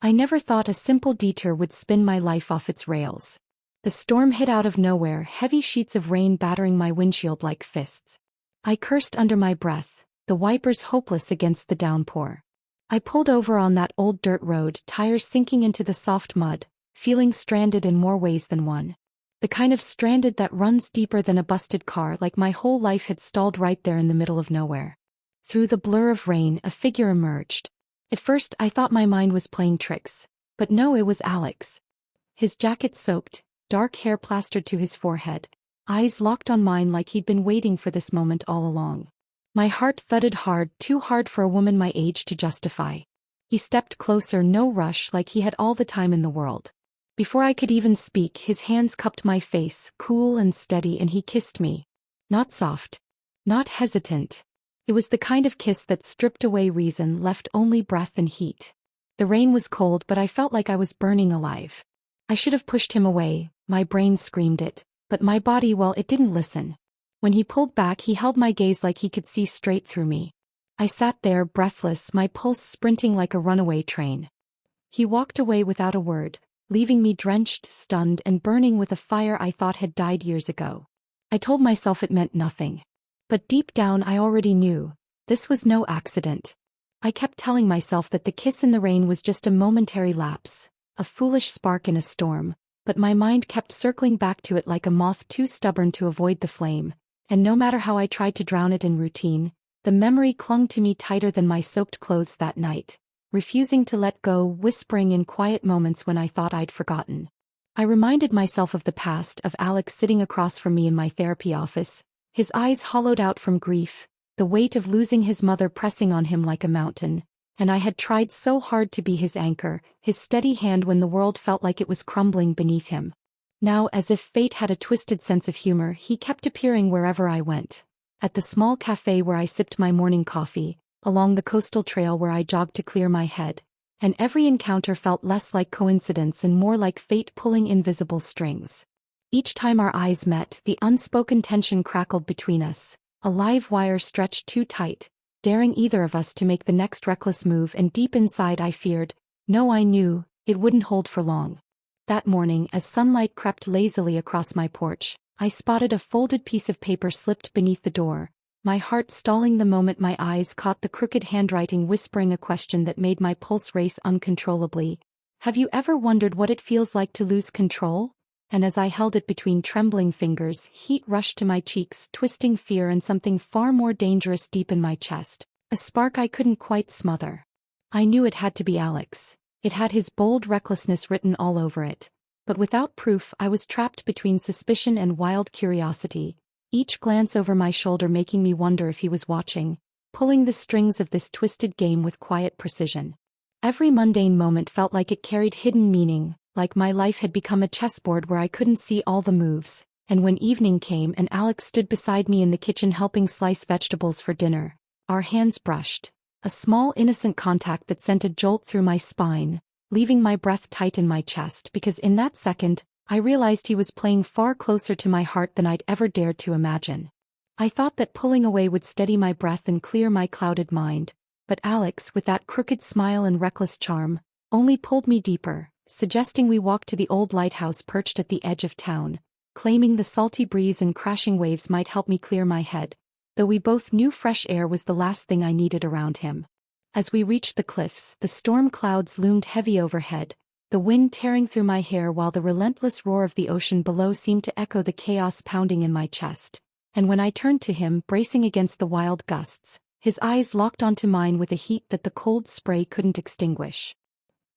I never thought a simple detour would spin my life off its rails. The storm hit out of nowhere, heavy sheets of rain battering my windshield like fists. I cursed under my breath, the wipers hopeless against the downpour. I pulled over on that old dirt road, tires sinking into the soft mud, feeling stranded in more ways than one. The kind of stranded that runs deeper than a busted car, like my whole life had stalled right there in the middle of nowhere. Through the blur of rain, a figure emerged. At first I thought my mind was playing tricks, but no, it was Alex. His jacket soaked, dark hair plastered to his forehead, eyes locked on mine like he'd been waiting for this moment all along. My heart thudded hard, too hard for a woman my age to justify. He stepped closer, no rush, like he had all the time in the world. Before I could even speak, his hands cupped my face, cool and steady, and he kissed me. Not soft. Not hesitant. It was the kind of kiss that stripped away reason, left only breath and heat. The rain was cold, but I felt like I was burning alive. I should have pushed him away, my brain screamed it, but my body, well, it didn't listen. When he pulled back, he held my gaze like he could see straight through me. I sat there, breathless, my pulse sprinting like a runaway train. He walked away without a word, leaving me drenched, stunned, and burning with a fire I thought had died years ago. I told myself it meant nothing. But deep down I already knew. This was no accident. I kept telling myself that the kiss in the rain was just a momentary lapse, a foolish spark in a storm, but my mind kept circling back to it like a moth too stubborn to avoid the flame, and no matter how I tried to drown it in routine, the memory clung to me tighter than my soaked clothes that night, refusing to let go, whispering in quiet moments when I thought I'd forgotten. I reminded myself of the past, of Alex sitting across from me in my therapy office, his eyes hollowed out from grief, the weight of losing his mother pressing on him like a mountain, and I had tried so hard to be his anchor, his steady hand when the world felt like it was crumbling beneath him. Now, as if fate had a twisted sense of humor, he kept appearing wherever I went. At the small cafe where I sipped my morning coffee, along the coastal trail where I jogged to clear my head, and every encounter felt less like coincidence and more like fate pulling invisible strings. Each time our eyes met, the unspoken tension crackled between us, a live wire stretched too tight, daring either of us to make the next reckless move, and deep inside I feared, no, I knew, it wouldn't hold for long. That morning, as sunlight crept lazily across my porch, I spotted a folded piece of paper slipped beneath the door, my heart stalling the moment my eyes caught the crooked handwriting whispering a question that made my pulse race uncontrollably. Have you ever wondered what it feels like to lose control? And as I held it between trembling fingers, heat rushed to my cheeks, twisting fear and something far more dangerous deep in my chest, a spark I couldn't quite smother. I knew it had to be Alex. It had his bold recklessness written all over it. But without proof, I was trapped between suspicion and wild curiosity, each glance over my shoulder making me wonder if he was watching, pulling the strings of this twisted game with quiet precision. Every mundane moment felt like it carried hidden meaning, like my life had become a chessboard where I couldn't see all the moves, and when evening came and Alex stood beside me in the kitchen helping slice vegetables for dinner, our hands brushed, a small innocent contact that sent a jolt through my spine, leaving my breath tight in my chest because in that second, I realized he was playing far closer to my heart than I'd ever dared to imagine. I thought that pulling away would steady my breath and clear my clouded mind, but Alex, with that crooked smile and reckless charm, only pulled me deeper, suggesting we walk to the old lighthouse perched at the edge of town, claiming the salty breeze and crashing waves might help me clear my head, though we both knew fresh air was the last thing I needed around him. As we reached the cliffs, the storm clouds loomed heavy overhead, the wind tearing through my hair while the relentless roar of the ocean below seemed to echo the chaos pounding in my chest. And when I turned to him, bracing against the wild gusts, his eyes locked onto mine with a heat that the cold spray couldn't extinguish.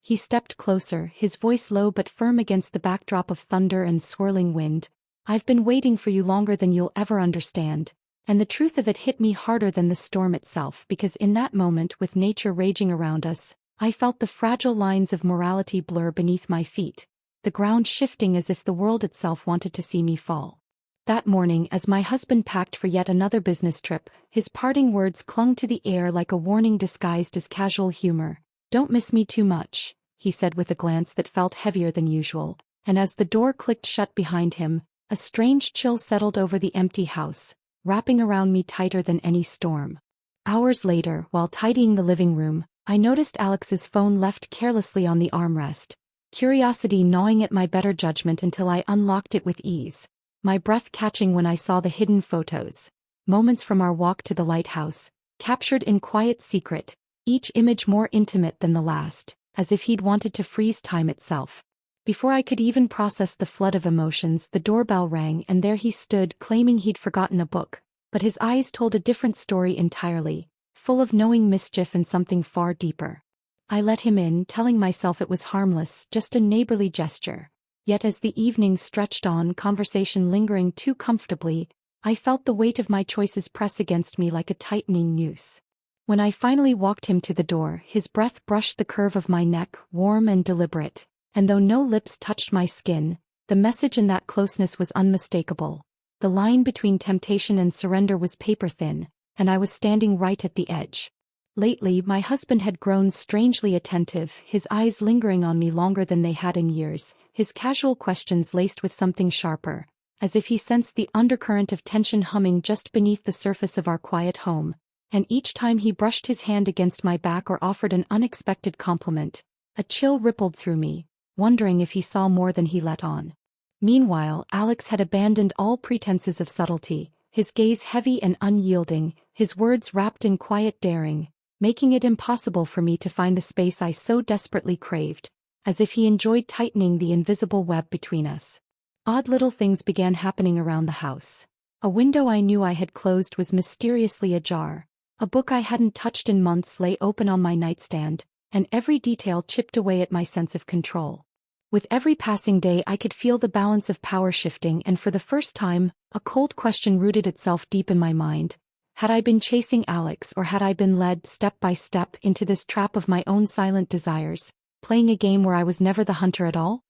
He stepped closer, his voice low but firm against the backdrop of thunder and swirling wind. I've been waiting for you longer than you'll ever understand. And the truth of it hit me harder than the storm itself because in that moment, with nature raging around us, I felt the fragile lines of morality blur beneath my feet, the ground shifting as if the world itself wanted to see me fall. That morning, as my husband packed for yet another business trip, his parting words clung to the air like a warning disguised as casual humor. "Don't miss me too much," he said with a glance that felt heavier than usual, and as the door clicked shut behind him, a strange chill settled over the empty house, wrapping around me tighter than any storm. Hours later, while tidying the living room, I noticed Alex's phone left carelessly on the armrest, curiosity gnawing at my better judgment until I unlocked it with ease, my breath catching when I saw the hidden photos. Moments from our walk to the lighthouse, captured in quiet secret, each image more intimate than the last, as if he'd wanted to freeze time itself. Before I could even process the flood of emotions, the doorbell rang and there he stood claiming he'd forgotten a book, but his eyes told a different story entirely, full of knowing mischief and something far deeper. I let him in, telling myself it was harmless, just a neighborly gesture. Yet as the evening stretched on, conversation lingering too comfortably, I felt the weight of my choices press against me like a tightening noose. When I finally walked him to the door, his breath brushed the curve of my neck, warm and deliberate, and though no lips touched my skin, the message in that closeness was unmistakable. The line between temptation and surrender was paper-thin, and I was standing right at the edge. Lately, my husband had grown strangely attentive, his eyes lingering on me longer than they had in years, his casual questions laced with something sharper, as if he sensed the undercurrent of tension humming just beneath the surface of our quiet home, and each time he brushed his hand against my back or offered an unexpected compliment, a chill rippled through me, wondering if he saw more than he let on. Meanwhile, Alex had abandoned all pretenses of subtlety, his gaze heavy and unyielding, his words wrapped in quiet daring, making it impossible for me to find the space I so desperately craved, as if he enjoyed tightening the invisible web between us. Odd little things began happening around the house. A window I knew I had closed was mysteriously ajar, a book I hadn't touched in months lay open on my nightstand, and every detail chipped away at my sense of control. With every passing day I could feel the balance of power shifting, and for the first time, a cold question rooted itself deep in my mind. Had I been chasing Alex, or had I been led step by step into this trap of my own silent desires, playing a game where I was never the hunter at all?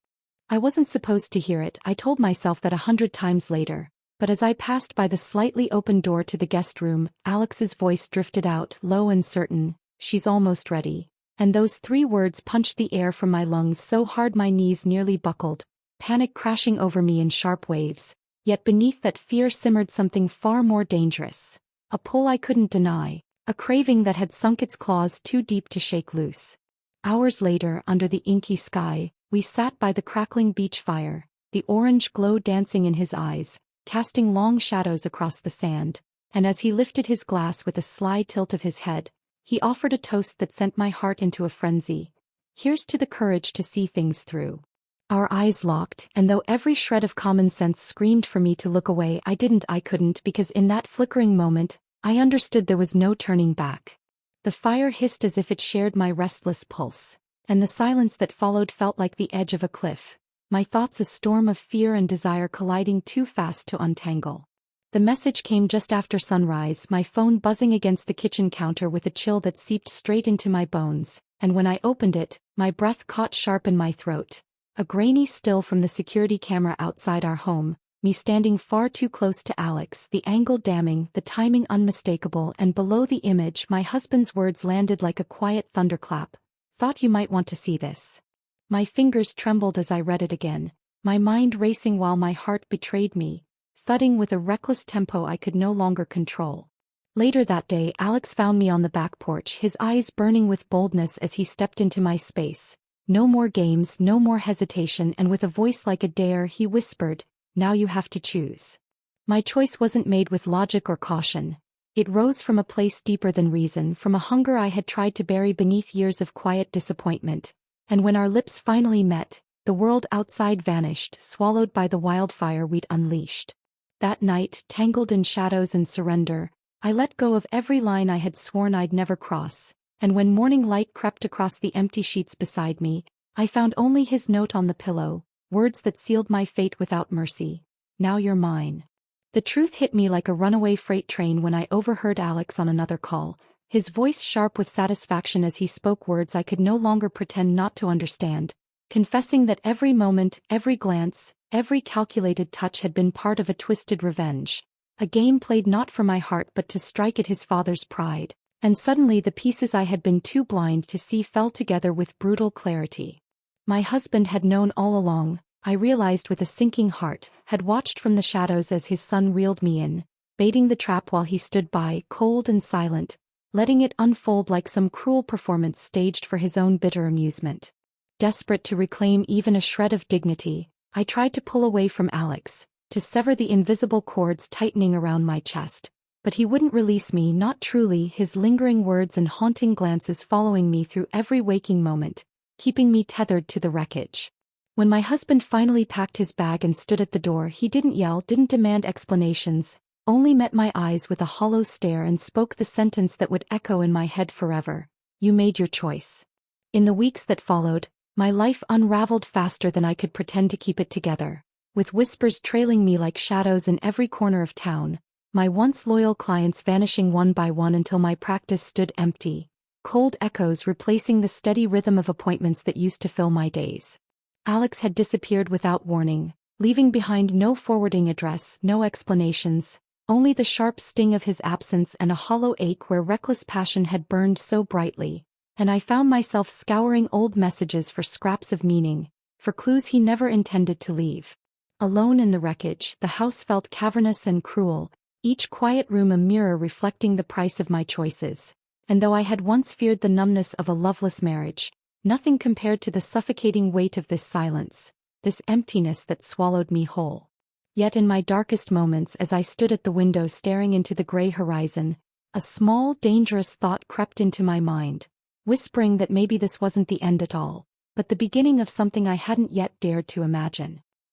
I wasn't supposed to hear it, I told myself that 100 times later, but as I passed by the slightly open door to the guest room, Alex's voice drifted out, low and certain, "She's almost ready." And those 3 words punched the air from my lungs so hard my knees nearly buckled, panic crashing over me in sharp waves, yet beneath that fear simmered something far more dangerous. A pull I couldn't deny, a craving that had sunk its claws too deep to shake loose. Hours later, under the inky sky, we sat by the crackling beach fire, the orange glow dancing in his eyes, casting long shadows across the sand, and as he lifted his glass with a sly tilt of his head, he offered a toast that sent my heart into a frenzy. "Here's to the courage to see things through." Our eyes locked, and though every shred of common sense screamed for me to look away, I couldn't, because in that flickering moment, I understood there was no turning back. The fire hissed as if it shared my restless pulse, and the silence that followed felt like the edge of a cliff, my thoughts a storm of fear and desire colliding too fast to untangle. The message came just after sunrise, my phone buzzing against the kitchen counter with a chill that seeped straight into my bones, and when I opened it, my breath caught sharp in my throat. A grainy still from the security camera outside our home, me standing far too close to Alex, the angle damning, the timing unmistakable, and below the image my husband's words landed like a quiet thunderclap. "Thought you might want to see this." My fingers trembled as I read it again, my mind racing while my heart betrayed me, thudding with a reckless tempo I could no longer control. Later that day, Alex found me on the back porch, his eyes burning with boldness as he stepped into my space. No more games, no more hesitation, and with a voice like a dare, he whispered, "Now you have to choose." My choice wasn't made with logic or caution. It rose from a place deeper than reason, from a hunger I had tried to bury beneath years of quiet disappointment. And when our lips finally met, the world outside vanished, swallowed by the wildfire we'd unleashed. That night, tangled in shadows and surrender, I let go of every line I had sworn I'd never cross. And when morning light crept across the empty sheets beside me, I found only his note on the pillow, words that sealed my fate without mercy. "Now you're mine." The truth hit me like a runaway freight train when I overheard Alex on another call, his voice sharp with satisfaction as he spoke words I could no longer pretend not to understand, confessing that every moment, every glance, every calculated touch had been part of a twisted revenge, a game played not for my heart but to strike at his father's pride. And suddenly the pieces I had been too blind to see fell together with brutal clarity. My husband had known all along, I realized with a sinking heart, had watched from the shadows as his son reeled me in, baiting the trap while he stood by, cold and silent, letting it unfold like some cruel performance staged for his own bitter amusement. Desperate to reclaim even a shred of dignity, I tried to pull away from Alex, to sever the invisible cords tightening around my chest, but he wouldn't release me, not truly, his lingering words and haunting glances following me through every waking moment, keeping me tethered to the wreckage. When my husband finally packed his bag and stood at the door, he didn't yell, didn't demand explanations, only met my eyes with a hollow stare and spoke the sentence that would echo in my head forever: "You made your choice." In the weeks that followed, my life unraveled faster than I could pretend to keep it together, with whispers trailing me like shadows in every corner of town, my once loyal clients vanishing one by one until my practice stood empty, cold echoes replacing the steady rhythm of appointments that used to fill my days. Alex had disappeared without warning, leaving behind no forwarding address, no explanations, only the sharp sting of his absence and a hollow ache where reckless passion had burned so brightly, and I found myself scouring old messages for scraps of meaning, for clues he never intended to leave. Alone in the wreckage, the house felt cavernous and cruel, each quiet room a mirror reflecting the price of my choices, and though I had once feared the numbness of a loveless marriage, nothing compared to the suffocating weight of this silence, this emptiness that swallowed me whole. Yet in my darkest moments, as I stood at the window staring into the gray horizon, a small, dangerous thought crept into my mind, whispering that maybe this wasn't the end at all, but the beginning of something I hadn't yet dared to imagine.